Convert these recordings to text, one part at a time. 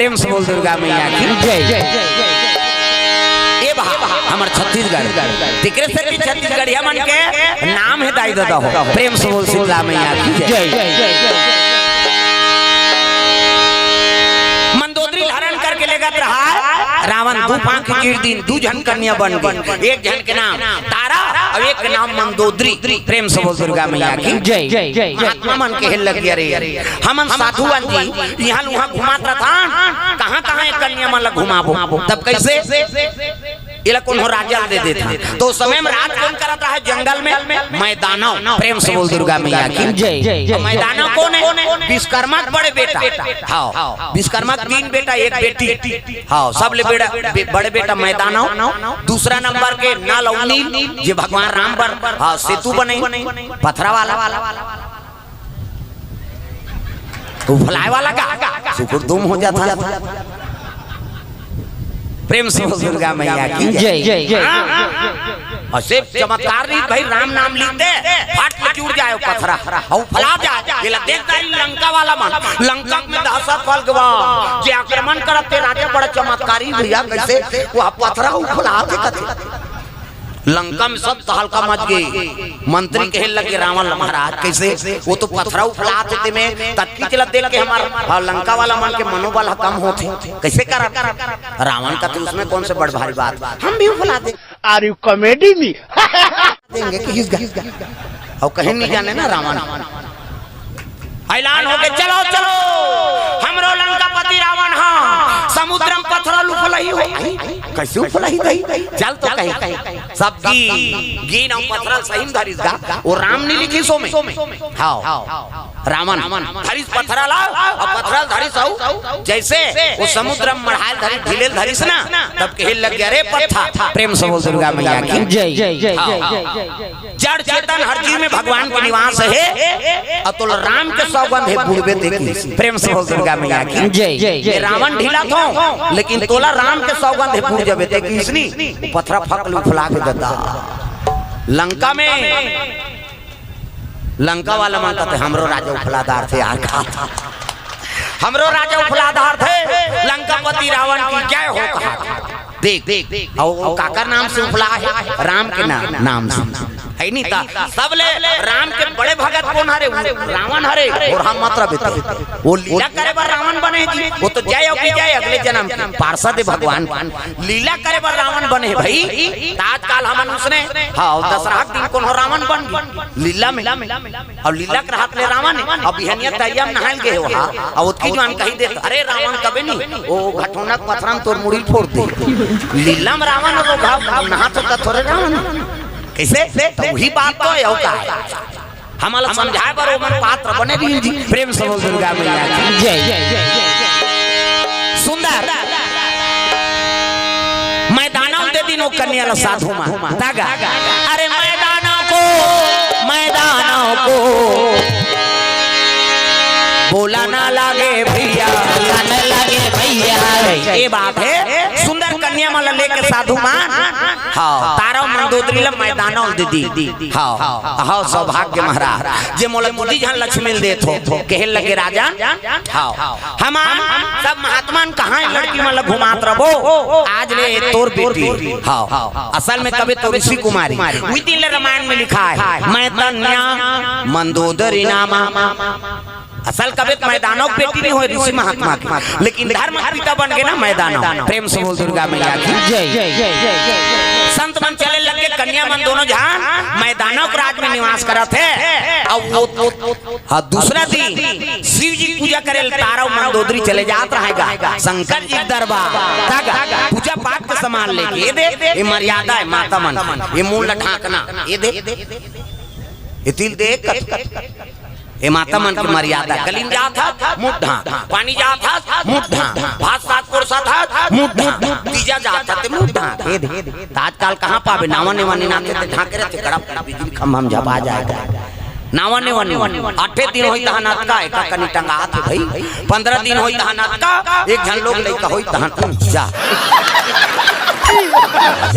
प्रेम से बोल दुर्गा मैया की जय। ए बा हमर छत्तीसगढ़ तिकरे से की छत्तीसगढ़िया मन के नाम है दाई दादा हो। प्रेम से बोल शीतला मैया की जय। मंदोदरी धारण करके लेकर रहा रावण दू पांख गिर दिन दू जन कन्या बन गई। एक जन के नाम तारा और एक के नाम मंदोदरी। प्रेम से बोल दुर्गा मैया की जय। महात्मा मन के लग गया रे हम साधु जी यहाँ वहाँ घुमात रहा कहाँ कहाँ एक कन्या मन घुमाबो तब कैसे इला कौन हो राजा दे देता तो समय में राज कौन करता है जंगल में मैदानों। प्रेम से बोल दुर्गा मैया की जय। मैदानों कौन है विश्वकर्मा बड़े बेटा हाँ विश्वकर्मा 3 बेटा 1 बेटी हाँ सब ले बेटा बड़े बेटा मैदानों। दूसरा नंबर के नल और नील जो भगवान राम पर हाँ सेतु बने पथरा वाला उफलाए वाला का सुकुर दुम हो जाता। प्रेम से दुर्गा मैया की जय। और सिर्फ चमत्कार नहीं भाई राम नाम लिखते फाट के जुड़ जाए पथरा और फला जाए। ये देखता है लंका वाला मन लंका में दहशत फैल गवा जे आक्रमण करते राजा बड़ा चमत्कारी भैया कैसे वो पथरा उफला के लंका में सब तहलका मच गई। मंत्री कहे लगे रावण महाराज कैसे वो तो पथरा उफला थे में तत्की चला देख के हमारा लंका वाला मन के मनोबल कम होते कैसे करा रावण का तो उसमें कौन से बड़ भारी बात हम भी उफला दे। आर यू कॉमेडी में देंगे और कहीं नहीं जाने ना रावण ऐलान हो गए चलो चलो हमरो लंकापति रावण हाँ समुद्र में पत्थर उफलाई हो कैसे उफलाई गई चल तो कहीं सबकी गीन और पत्थर सही धरिस गा वो राम ने लिखी सो में हाँ रावण धरिस पत्थर ला और पत्थर धरिस हो जैसे वो समुद्र में मढ़ाल धरिस ढीले धरिस ना तब कहे लग गया रे पत्थर। प्रेम से बोल दुर्गा मैया की जय। जड़ चेतन हर चीज में भगवान के निवास है अतुल राम के सौगंध है बुढ़वे देखी। प्रेम से बोल दुर्गा मैया की जय। रावण ढीला था लेकिन तोला राम के सौगंध है बुढ़ जबे देखी इसनी पत्थरा फक उफला के देता लंका में। लंका वाला मन कहते हमरो राजा उफलादार थे यार हमरो राजा उफलादार थे लंकापति रावण की जय हो कहा देख और काकर नाम से उफला है राम के नाम से है नहीं था सब ले राम के बड़े भगत कौन हरे रावण हरे और हम मतलब वो लीला करे बार रावण बने जी वो तो जय हो जय अगले जन्म के पार्षद भगवान लीला करे बार रावण बने भाई ताजकाल हम उसने हाँ दशरहा दिन कौन हो रावण बन गई लीला में और लीला के हाथ ले रावण अब बिहनिया तैयार नहाल गए हो हाँ और उसकी जवान कही दे अरे रावण कभी नहीं वो घटोना पथरा तोर मुड़ी फोड़ दे लीला में रावण नहा तो थोड़े रावण कैसे तो वही बात तो है का हमारा समझाए पर ओमन पात्र बने भी जी। प्रेम से बोल दुर्गा मैया की जय। सुंदर मैदानों दे दिनों कन्या ला साधु मां तागा अरे मैदानों को बोला ना लागे भैया ये बात है। सुंदर कन्या माला लेकर साधु मान हाँ तारा मंदोदरी ला मैदानों दीदी हाँ हाँ सौभाग्य महाराज जे मोला मुदी जहां लक्ष्मी दे थो कहे लगे राजा हाँ हम सब महात्मा कहाँ लड़की माला घुमात रहो आज ले तोर बेटी हाँ असल में कभी तो ऋषि कुमारी वही दिन रामायण में लिखा है मैदान्या मंदोदरी नामा असल कभी मैदानों बेटी नहीं हो ऋषि महात्मा की लेकिन धर्म पिता बन गए ना मैदानों। प्रेम से बोल दुर्गा मैया की जय। संत मन चले लगे कन्या मन दोनों जहां मैदानों के राज में निवास करत है और दूसरा दिन शिव जी पूजा करे तारा मंदोदरी चले जात रहेगा शंकर जी दरबार पूजा पाठ का सामान लेके दे ये मर्यादा है माता मन ये मूल ढाकना ये दे ये तिल दे ये माता मन की मर्यादा कलीन जा था मुद्धा पानी जा था मुद्धा भात सात कोरसा था मुद्धा तीजा जा था ते मुद्धा ताजकाल कहाँ पावे नावा ने वानी नाते ते ढाके रहते कड़ा बिजली खम्भा में झपा जाएगा नावा ने वानी 8 दिन होई तहां नाटका एक कनी टंगा थे भाई 15 दिन होई तहां नाटका एक जन लोग लइका होई तहां जा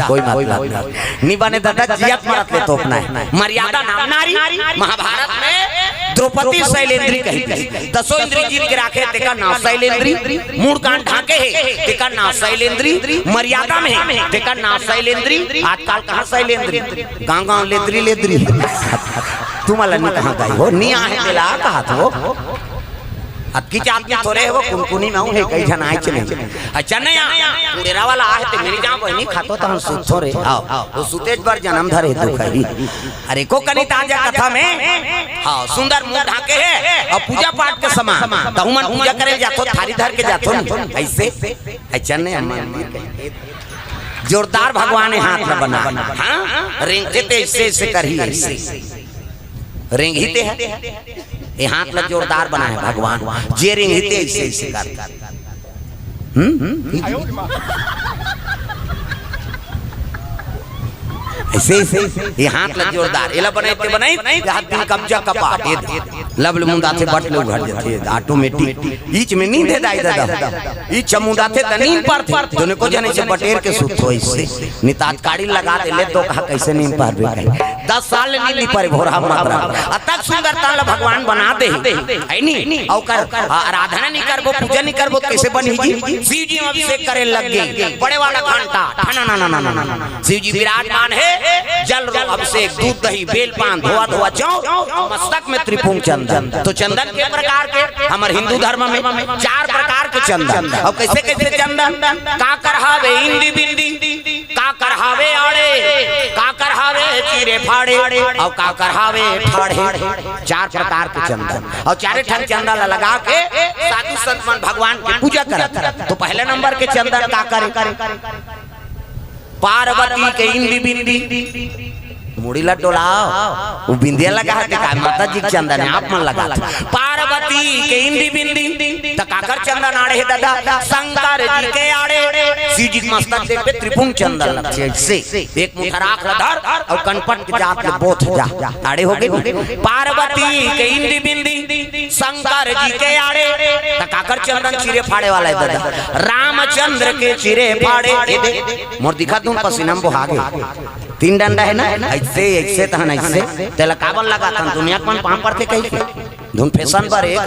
कोई मतलब नहीं बने दादा जियत मरत ले तोपना है मर्यादा नाम नारी महाभारत में द्रौपदी शैलेंद्री कही। दसों इंद्री जीत के राखे तेका नाम शैलेंद्री, मूड कान ढाके है तेका नाम शैलेंद्री, मर्यादा में है तेका नाम शैलेंद्री। आजकल कहाँ शैलेंद्री, गाँव लेद्री लेद्री तुम्हारा नहीं कहाँ गई हो, नहीं आहे मिला कहा तो अक्की चाप में थोड़े हो कुनकुनी ना है कई जन आए चले। अच्छा नहीं मेरा वाला आहे ते मेरी जान कोई नहीं खातो तो हम सुत थोड़े आओ वो सुतेज पर जन्म धरे दुख है। अरे को कनी ताजा कथा में हाँ सुंदर मुंह ढाके है और पूजा पाठ के समान तो हम पूजा करे जातो थारी धर के जातो ऐसे। अच्छा नहीं जोरदार भगवान ने हाथ में बना हाँ रेंगते ऐसे ऐसे करी ऐसे रेंगते हैं ये हाथ में जोरदार बना है भगवान जे रेंगते ऐसे ऐसे कर ऐसे ये हाथ लग जोरदार एला बनाते बनाई हाथ दिन कब्जा कपाट लबल मुंदा थे बटले उघड़ जाते ऑटोमेटिक बीच में नींद है दाई दादा ई चमुंदा थे तनीन पर दोने को जने से बटेर के सुत हो इससे नितात काड़ी लगा दे ले तो कहा कैसे नींद पर बे 10 साल नींद नहीं पर भोर हम अतक सुंदरता ल भगवान बना दे है नी औ कर आराधना नहीं करबो पूजा नहीं करबो कैसे बनी जी। शिव जी अभिषेक करे लग गए बड़े वाला घंटा ना ना ना ना शिव जी विराजमान है जल रो अभिषेक दूध दही बेल पान धोआ धोआ जाओ मस्तक में त्रिपुंग चंदन। तो चंदन के प्रकार के हमारे हिंदू धर्म में 4 प्रकार के चंदन और कैसे कैसे चंदन का करहावे इंदी बिंदी का करहावे आड़े का करहावे चीरे फाड़े और का करहावे फाड़े 4 प्रकार के चंदन और चारे ठन चंदन लगा के साधु संत मन भगवान की पूजा करत। तो पहले नंबर के चंदन का करे पार्वती के इंदी बिंदी मुड़ीला डोलाओ वो बिंदिया लगा है का माता जी चंदन है आप मन लगा पार्वती के इंदी बिंदी तकाकर चंदन आड़े है दादा शंकर जी के आड़े शिव जी मस्तक देख पे त्रिपुंग चंदन लगते से एक मुखराख धर और कनपट के जात में बोथ जा आड़े हो गए पार्वती के इंदी बिंदी शंकर जी के आड़े तकाकर चंदन चिरे फाड़े वाला है दादा रामचंद्र के चिरे फाड़े मोर दिखा दूं पसीना बहा गए 3 डंडा है ना ऐसे ऐसे तहन ऐसे तेला काबल लगा तन दुनिया कौन पाम पड़ते कहीं धुन फैशन पर एक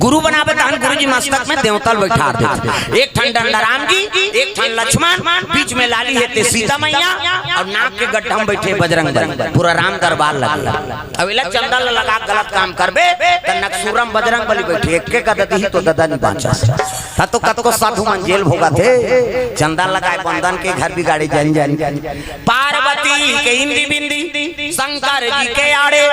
गुरु बनावे तहन गुरु जी मस्तक में देवतल बैठा देते एक ठन डंडा राम जी एक ठन लक्ष्मण बीच में लाली है ते सीता मैया और नाक के गड्ढा में बैठे बजरंग बली पूरा राम दरबार लगा। अवेला चंदन लगा गलत काम करबे त नक्सूरम बजरंग बली बैठे एक के कदती ही तो ददा नहीं बांचा था तो कत को साधु मन जेल भोगा थे चंदन लगाए बंधन के घर भी गाड़ी जान जान पार्वती के इंदी बिंदी शंकर जी के आड़े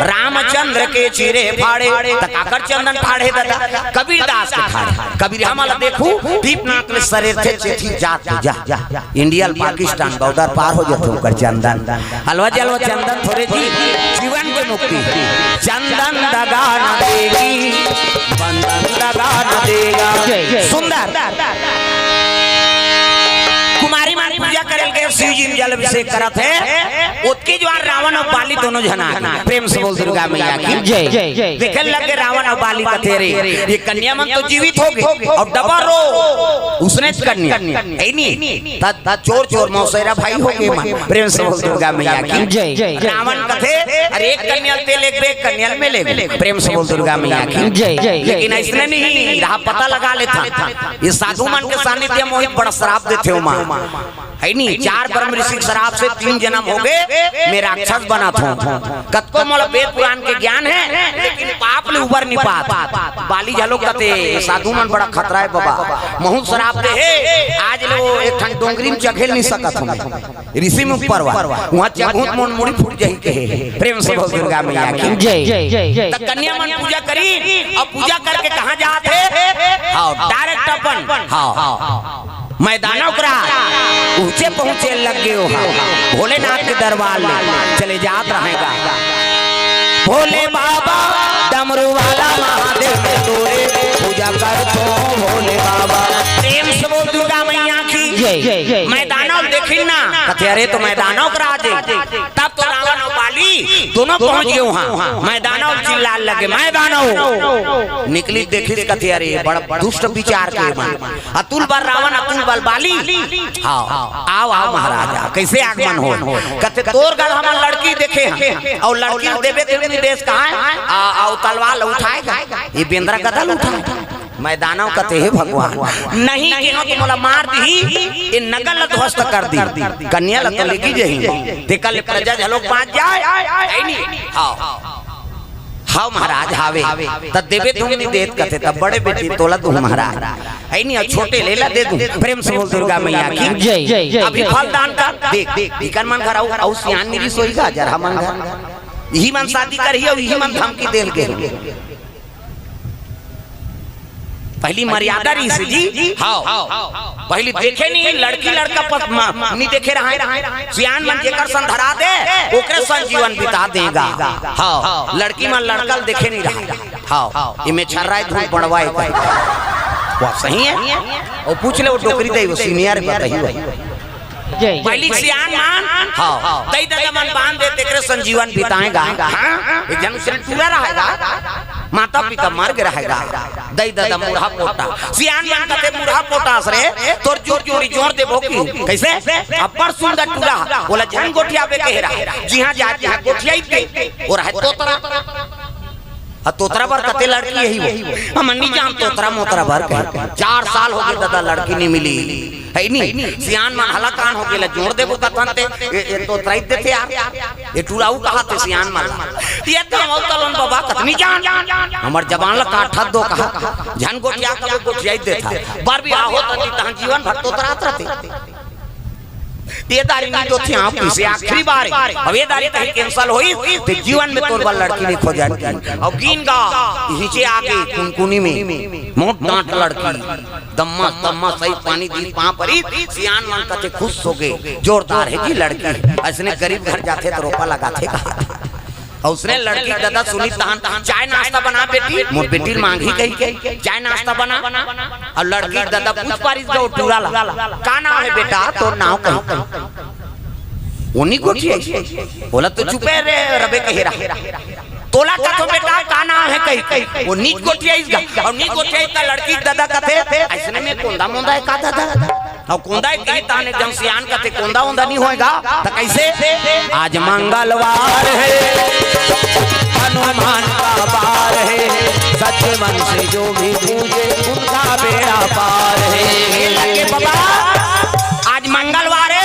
रामचंद्र के चिरे फाड़े तकाकर चंदन फाड़े कबीर दास के ठाड़े कबीर हमला देखू दीप नाक में सरे थे चेठी जात जा इंडिया पाकिस्तान बॉर्डर पार हो जाते ऊपर चंदन हलवा जलवा चंदन थोड़े जी जीवन की मुक्ति चंदन दगा न देगी बंधन दगा न देगा। सुंदर कुमारी मारी पूजा करल के शिव जी जल अभिषेक करत है उसके जो रावण और बाली दोनों जना प्रेम से बोल दुर्गा मैया की जय जय। देखल लगे रावण और बाली कथे रे ये कन्या मन तो जीवित हो गए और डबा रो उसने कन्या है नहीं ता चोर चोर मौसेरा भाई हो गए मन प्रेम से बोल दुर्गा मैया की जय जय। रावण कथे अरे एक कन्या तेल एक कन्या में ले प्रेम से बोल दुर्गा मैया की जय जय। लेकिन इसने नहीं रहा पता लगा लेता ये साधु मन के सानिध्य मोहित बड़ा श्राप देते हो मां है नहीं 4 ब्रह्म ऋषि शराब से 3 जन्म हो गए मैं राक्षस बना था कतको मोल वेद पुराण के ज्ञान है लेकिन पाप ले उबर नहीं पात बाली झलो कते साधु मन बड़ा खतरा है बाबा महू शराब दे है आज लो एक ठन डोंगरी में चघेल नहीं सकत हम ऋषि में ऊपर वहां चघूत मन मुड़ी फूट जाई के प्रेम से बोल दुर्गा मैया की जय जय। त कन्या मन पूजा करी और पूजा करके कहां जात है हां डायरेक्ट अपन हां मैदानों करा ऊंचे पहुंचे लग गए हो भोलेनाथ के दरबार में चले जात रहेगा भोले बाबा डमरू वाला महादेव के तोरे पूजा कर तो भोले बाबा प्रेम से बोल दुर्गा मैया की जय। मैदानों देखी ना कथे अरे तो मैदानों करा दे तब तो रावण और बाली दोनों पहुंच गए वहां। मैदानों चिल्ला लगे मैदानों निकली देखी कथे अरे बड़ा दुष्ट विचार के मन अतुल बल रावण अतुल बल बाली। हाँ आओ आओ महाराजा कैसे आगमन हो कथे तोर गल हम लड़की देखे और लड़की देवे के निर्देश कहाँ है आओ तलवार उठाएगा ये बेंद्रा गदल उठाएगा मैदानों कते है भगवान नहीं केनो तो मोला मार दी ये नगल ध्वस्त कर दी कन्या ल तो लेगी जही ते कल प्रजा झलोक पांच जाए नहीं हां हां महाराज हावे त देवे तुम नहीं देत कथे त बड़े बेटी तोला तू महाराज है नहीं छोटे लेला दे दूं प्रेम से बोल दुर्गा मैया की जय अभी फल दान कर देख इकन मन घर आउ सियान मेरी सोईगा जरा मन घर यही मन शादी करी और यही मन धमकी देल के पहली मर्यादा ऋषि जी हाँ पहली देखे नहीं लड़की लड़का नहीं देखे रहा सियान मन जेकर संधरा दे ओकरे संग जीवन बिता देगा। हाँ लड़की मन लड़कल देखे नहीं रहा। हाँ इमे छर्राए धूप बढ़वाए वो सही है और पूछ ले वो डोकरी दे वो सीनियर बताइए पहली सियान मान हाँ दई दादा मन बांध दे तेरे संजीवन बिताएगा। एक जन से पूरा रहेगा माता पिता मर के रहेगा दई दादा मुरहा पोटा सियान मान कहते मुरहा पोटा रे तोर जोर जोड़ी जोर दे भोकी कैसे अपर सुंदर टूरा बोला जन गोठिया पे कह रहा जी हां जा जहां गोठिया ही और है तोतरा बर कते लड़की यही वो हम नहीं जान तोतरा मोतरा बर 4 साल हो गए दादा लड़की नहीं मिली है नहीं सियान मन हला कान हो गेला जोड़ देबो कथनते ये तो त्राई देते यार ये टूराऊ कहा थे सियान मन ये तो मौतलन बाबा कतनी जान हमर जवान ला काठा दो कहा जन गोठिया का गोठिया देता बार भी आहो त तहन जीवन भर तोतरा रहते ये दारी नहीं तो थी आप से आखिरी बार अब ये दारी कहीं कैंसिल हुई तो जीवन में तोर बार लड़की नहीं खो जाती और गिन गा नीचे आके कुनकुनी में मोट डांट लड़की दम्मा दम्मा सही पानी दी पां परी सियान मन कते खुश हो गए जोरदार है जी लड़की ऐसने गरीब घर जाते तो रोपा लगाते कहा और उसने लड़की दादा सुनी तहन चाय नाश्ता बना बेटी मोर बेटी मांगी कही चाय नाश्ता बना और लड़की दादा पूछ पारिस गो टूरा ला का नाम है बेटा तो नाम कही उन्हीं को बोला तो चुपे रे रबे कह रहा तोला का तो बेटा का नाम है कही वो नीच गोठिया इसका और नीच गोठिया का लड़की दादा कथे ऐसने में कोंदा मोंदा है का दादा और कोंदा कही ताने जन सियान कथे कोंदा ओंदा नहीं होएगा तो कैसे आज मंगलवार है हनुमान का बार है सच्चे मन से जो भी पूजे उनका बेड़ा पार है लगे बाबा आज मंगलवार है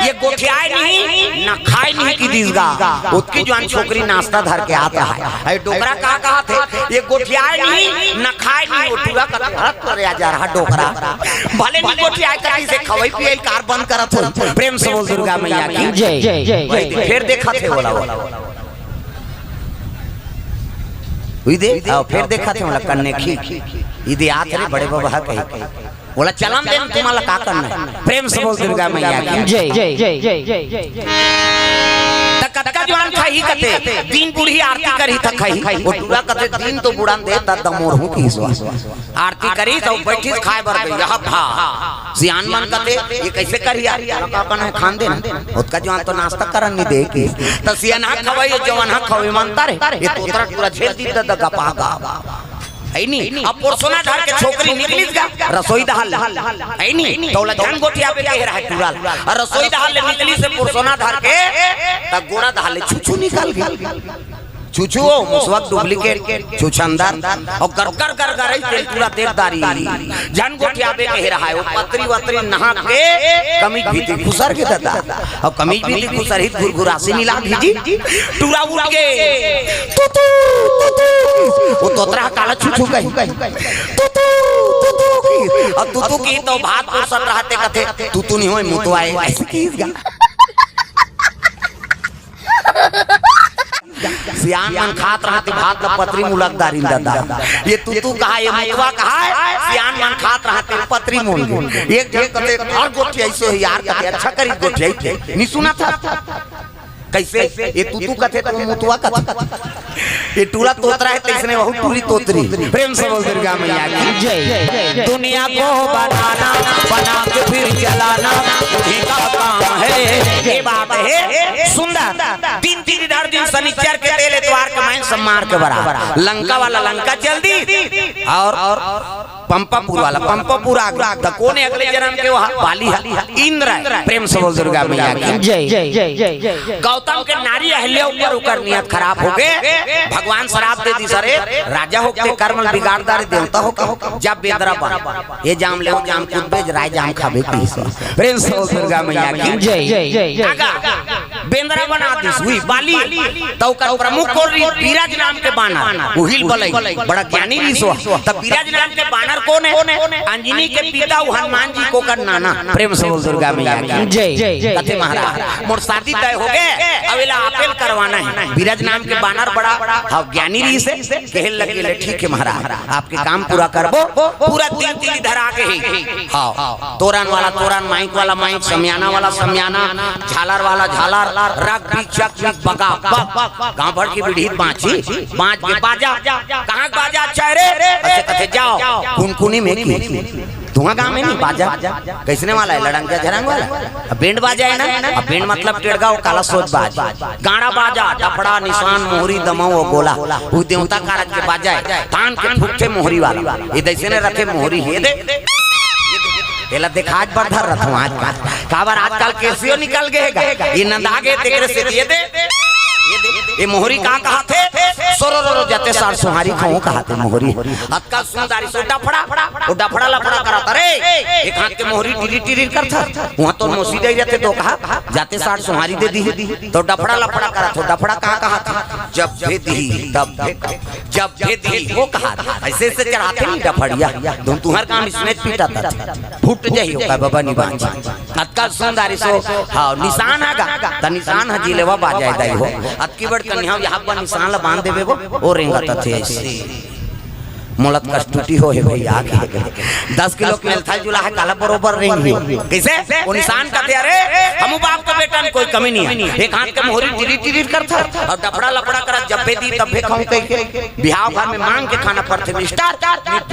ये गोठियाए नहीं ना खाए नहीं की दीजगा उसकी जवान छोकरी नाश्ता धर के आता है डोकरा कहा थे ये गोठियाए नहीं ना खाए नहीं उठूगा कर जा रहा डोकरा भले नहीं गोठियाए कहीं से खवाई पिए कार बंद करत हो प्रेम से बोल दुर्गा मैया की जय जय फिर देखा थे बोला फिर देखा थे बोला कन्ने की इधे आते बड़े बाबा कही बोला चलम दे तुम्हारा का करना प्रेम से बोल दुर्गा मैया की जय जय जय जय जय जय कतका जवान खाई कते दिन बूढ़ी आरती करी त खाई वो टूरा कते दिन तो बुड़ान दे त दमोर हूं की आरती करी तो बैठी खाए बर गई यह भा सियान मन कते ये कैसे करी यार का अपन है खान दे उसका जवान तो नाश्ता करन नहीं दे के त सियान हा खवाई जवान हा खवे मानता रे ये तोतरा टूरा झेल दी त गपा गा है नहीं अब पुरसोना धर के छोकरी निकली रसोई दहाल है नहीं तौला जन गोठिया पे कह रहा है टूराल और रसोई दहाल निकली से पुरसोना धर के तब गोड़ा दहाल छुछू निकल गया छुछू मुसवक डुप्लीकेट छुछंदर और कर कर कर कर तेल पूरा देवदारी जन गोठिया पे कह रहा है वो पत्री वत्री नहा के कमीज भी खुसर के देता और कमीज भी खुसर ही घुरघुरासी मिला दीजिए टूरा उड़ के वो तोतरा काला छुछू कही और तुतु की तो भात पोसत रहते कथे तुतु नहीं होए मुतवाए ऐसे कीगा सियान मन खात रहते भात का पत्री मुलकदारी दादा ये तुतु कहा ये मुतवा कहा सियान मन खात रहते पत्री मुल एक जगह कते और गोठी ऐसे यार कते अच्छा करी गोठी नहीं सुना था कैसे ये तू कथे तो मुतुआ कथे ये टूला तोतरा है तेसने बहुत टूली तोतरी। प्रेम से बोल दुर्गा मैया की जय। दुनिया को बनाना बना के फिर जलाना उन्हीं का काम है। ये बात है सुंदर। तीन तीन इधर दिन शनिचर के तेल इतवार के मैं सम्मार के बराबर लंका वाला लंका जल्दी और पंपापुर वाला पंपापुर आगरा कौन है अगले जन्म के वहाँ बाली इंद्र है। प्रेम से बोल दुर्गा मैया की जय। गौतम के नारी अहल्या ऊपर उकर नियत खराब हो गए। भगवान शराब दे दी सरे राजा हो के कर्म बिगाड़दार देवता हो जब बेदरा बन ये जाम ले जाम कूद बेज राय जाम खाबे की। प्रेम से बोल दुर्गा मैया की जय। बेंद्रा बना दी हुई बाली तो कर प्रमुख को विराज नाम के बानर उहिल बलई बड़ा ज्ञानी ऋषि तब विराज नाम के बानर कौन है? अंजनी के पिता हनुमान जी को कर नाना। प्रेम से बोल दुर्गा मैया की जय। कथे महाराज मोर शादी तय हो गए अवेला अपेल करवाना है। विराज नाम के बानर बड़ा हाँ ज्ञानी ऋषि कहल लगे ठीक है महाराज आपके काम पूरा करबो। पूरा तीन तीन इधर आके ही हाँ तोरण वाला तोरण माइक वाला माइक समियाना वाला समियाना झालर वाला झालर रग चक बगा गांव भर की बिढ़ी बांची बांच के बाजा कहाँ बाजा अच्छा रे कथे जाओ कुनी में धुआं गाँव में नहीं बाजा कैसने वाला है लड़ंग झरंग वाला बैंड बाजा है ना। अब बैंड मतलब टेड़गा और काला सोच बाज गाड़ा बाजा डफड़ा निशान मोहरी दमाऊ गोला वो देवता कारक के बाजा है तान के फुटे मोहरी वाला ये दैसे ने रखे मोहरी है दे पहला देखा आज बढ़ा रहा आज काबर आजकल कैसियो निकल गए ये नंदा गए तेरे से ये दे ये मोहरी कहाँ कहा थे सोरो जाते सार सुहारी खाओ कहा थे मोहरी अक्का सुंदरी सो डफड़ा लफड़ा करा रे एक हाथ के मोहरी टिरी टिरी करता वहाँ तो मोसी दे जाते तो कहा जाते सार सुहारी दे दी तो डफड़ा लफड़ा करा तो डफड़ा कहाँ कहा था जब भेदी तब जब भेदी वो कहा ऐसे ऐसे चढ़ाते नहीं डफड़िया तुम तुम्हार काम इसमें पीटा था फुट जाही होगा बाबा निभान अक्का सुंदरी सो हाँ निशान आगा त निशान हजीलेवा बाजाए दाई हो अतकी बड़ कन्या यहाँ पर निशान ला बांध देवे वो रेंगा थे ऐसे मुलत कष्टुटी हो है भाई आगे 10 किलो के मेलथाल जुला है काला बरोबर रेंगी कैसे वो निशान का थे अरे हम बाप का बेटा कोई कमी नहीं है। एक हाथ के मोहरी टिरी टिरी करता और डफड़ा लफड़ा कर जब दी तब खाऊं कह बिहाव घर में मांग के खाना पड़ते मिस्टर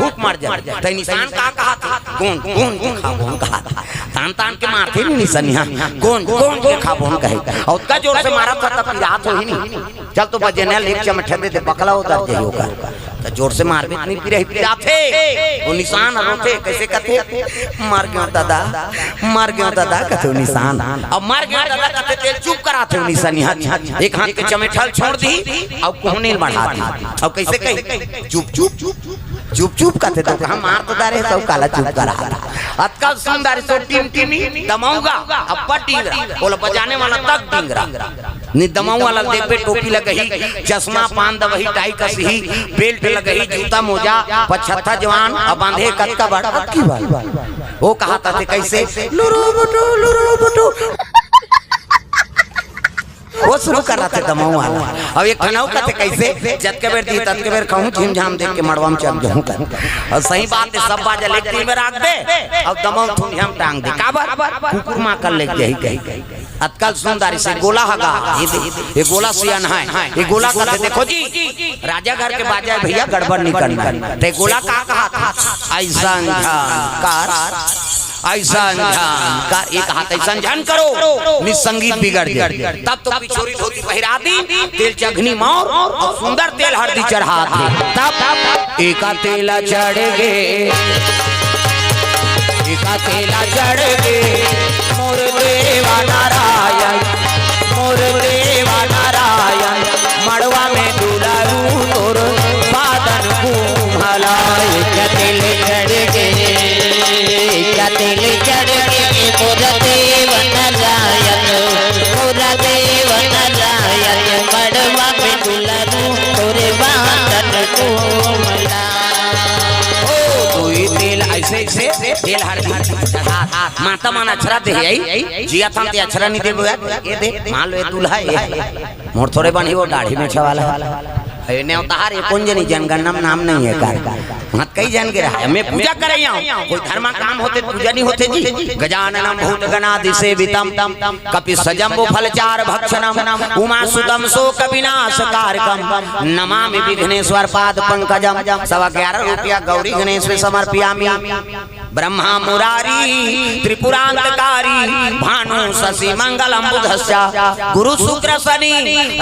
भूख मर जाए तो निशान कहा था कौन कौन कौन कहा था तान तान के मारते नहीं निशानिया कौन कौन खा बोन कहे और उसका जोर से मारा था तब रात हो ही नहीं चल तो बजने लेक चमठे दे बकला उतर जाइए होगा तो जोर से मार भी नहीं पिरा थे वो निशान रोते कैसे कथे मार गयो दादा कथे निशान अब मार गयो दादा कथे तेल चुप कराते निशान एक हाथ के चमेठल छोड़ दी अब कोहने बढ़ा दी अब कैसे कही चुप चुप कथे तो हम मार तो दारे सब काला चुप करा अतका सुंदर सो टीम टीमी दमाऊंगा अब पटींगरा बोला बजाने वाला तक डिंगरा नि दमाऊ वाला देख पे टोपी लगही चश्मा पान दवही टाई कसही बेल्ट लगही जूता मोजा 75 जवान अब बांधे कतका बड़ा की बात वो कहा था कैसे लुरु बुटू वो शुरू कर रहा था दमाऊ वाला। अब एक खनाऊ कहते कैसे जत के बेर दी तत के बेर कहूं झिम झाम देख के मड़वा में चल जाऊं और सही बात है सब बाजा लेक में रख दे अब दमाऊ थूम हम टांग दे काबर कुकुर मां कर ले गई गई अतकल सुंदरी से गोला हगा ये गोला सियान है ये गोला कहते देखो जी राजा घर के बाजा भैया गड़बड़ नहीं करना ते गोला कहा था ऐसा ऐसा एक हाथ ऐसा झन करो निसंगीत बिगड़ गया तब तो पिछोरी धोती पहिरा दी तेल चघनी मोर और सुंदर तेल हल्दी चढ़ा दी तब एका तेला चढ़ गे एका तेला चढ़ गे मोर देवा नारायण मड़वा में दुलारू तोर बादन घूमला तेल चढ़ गे तेल चढ़ के मोरा देव नारायण मड़वा में दुलारू तोरे बादन घूमला तेल ऐसे ऐसे तेल हर माता मान अक्षरा दे आई जिया था ते अक्षरा नहीं देबो ये दे मान लो ये दूल्हा ये मोर थोड़े बनी वो दाढ़ी में छवाला है ने उतार ये कौन जनी जनगणना नाम नहीं है कार मत कई जान के रहा मैं पूजा कर रही हूं कोई धर्म काम होते पूजा नहीं होते जी। गजाननम भूतगणादि सेवितम कपि सजम्बो फलचार भक्षणम उमा सुतम शोक विनाश कारकम नमामि विघ्नेश्वर पाद पंकजम। 11.25 रुपया गौरी गणेश में समर्पयामि। ब्रह्मा मुरारी त्रिपुरांतकारी भानु शशि मंगलम बुधस्य गुरु शुक्र शनि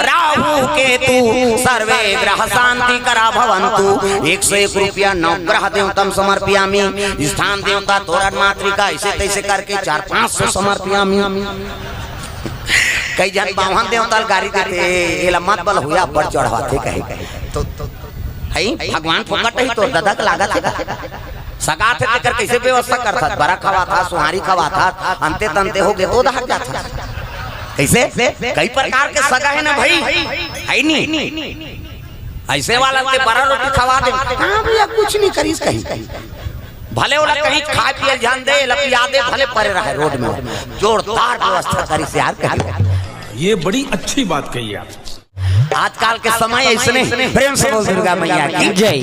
राहु केतु सर्वे ग्रह शांति करा भवन्तु। 101 रुपया नवग्रह देवतम समर्पयामि। स्थान देवता तोरण मातृका ऐसे तैसे करके 400-500 समर्पयामि। कई जन बावन देवता गाड़ी देते एला मत बल हुआ बढ़ चढ़ाते कहे तो भगवान फोकट ही तो दादा का लागत है सगा थे लेकर कैसे व्यवस्था करता बड़ा खवा था सुहारी खवा था अंते तंते हो गए तो दहर जाता कैसे कई प्रकार के सगा है ना भाई है नहीं ऐसे वाला के बड़ा रोटी खवा दे हां भैया कुछ नहीं करीस कहीं भले वाला कहीं खा पिए ध्यान दे लपिया दे भले परे रहे रोड में जोरदार व्यवस्था करी से यार कही। ये बड़ी अच्छी बात कही आप। आजकल के समय ऐसे प्रेम से बोल दुर्गा मैया की जय।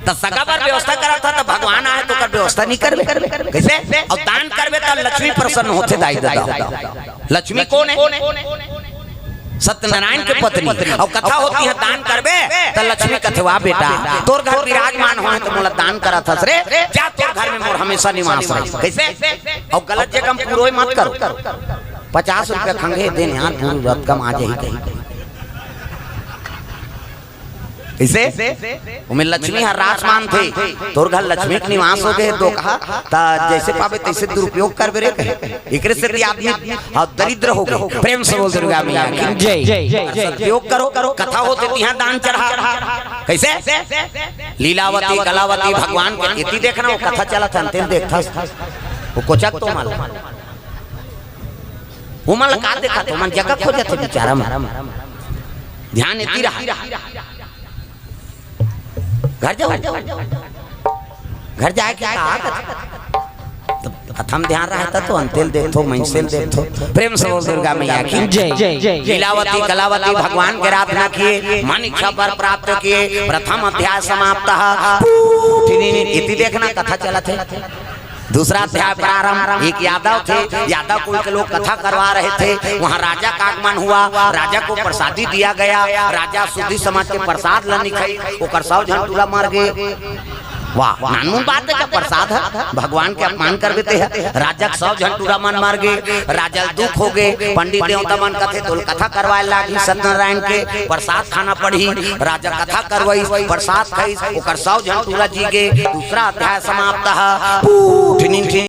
तो सगा पर व्यवस्था करा था तो भगवान आए तो कर व्यवस्था नहीं करबे कैसे और दान करबे तो लक्ष्मी प्रसन्न होते दाई दादा। लक्ष्मी कौन है? सत्यनारायण के पत्नी। और कथा होती है दान करबे तो लक्ष्मी कथवा बेटा तोर घर विराजमान हो तो मोला दान करा था रे जा तोर घर में मोर हमेशा निवास रहे कैसे और गलत जगह पूरो मत करो। 50 रुपया खंगे देने यार पूरी रात कम आ जाए कहीं इसे उमें लक्ष्मी हर राजमान थे तोर घर लक्ष्मी के निवास हो गए तो कहा ता जैसे पावे तैसे दुरुपयोग कर बेरे कहे एकरे से आदमी और दरिद्र हो गए। प्रेम से बोल दुर्गा मैया की जय। उपयोग करो कथा होते यहाँ दान चढ़ा कैसे लीलावती कलावती भगवान के इति देखना वो कथा चला था अंतिम देखता वो कोचक तो माल वो माल का देखा तो मन जगह खो जाते बेचारा ध्यान इति रहा घर जाओ घर जाए क्या प्रथम ध्यान रहा तो अंतिल देखो मंसिल देखो। प्रेम से बोल दुर्गा मैया की जय। लीलावती कलावती भगवान के आराधना किए मन इच्छा पर प्राप्त किए प्रथम अध्याय समाप्त इति देखना कथा चला थे। दूसरा अध्याय प्रारंभ एक यादव थे यादव कुल के लोग कथा करवा रहे थे वहाँ राजा का आगमन हुआ राजा को प्रसादी दिया गया राजा शुद्धि समाज के प्रसाद ला निकली ओकर सब झंटूला मार गए। वाह नानमुन बात है का प्रसाद है भगवान के अपमान कर देते हैं राजा सब झंटूरा मन मार गए राजा दुख हो गए पंडित देवता मन कथे तो कथा करवाए लागी सत्यनारायण के प्रसाद खाना पड़ी राजा कथा करवाई प्रसाद खाई ओकर सब झंटूरा जी गए। दूसरा अध्याय समाप्त है।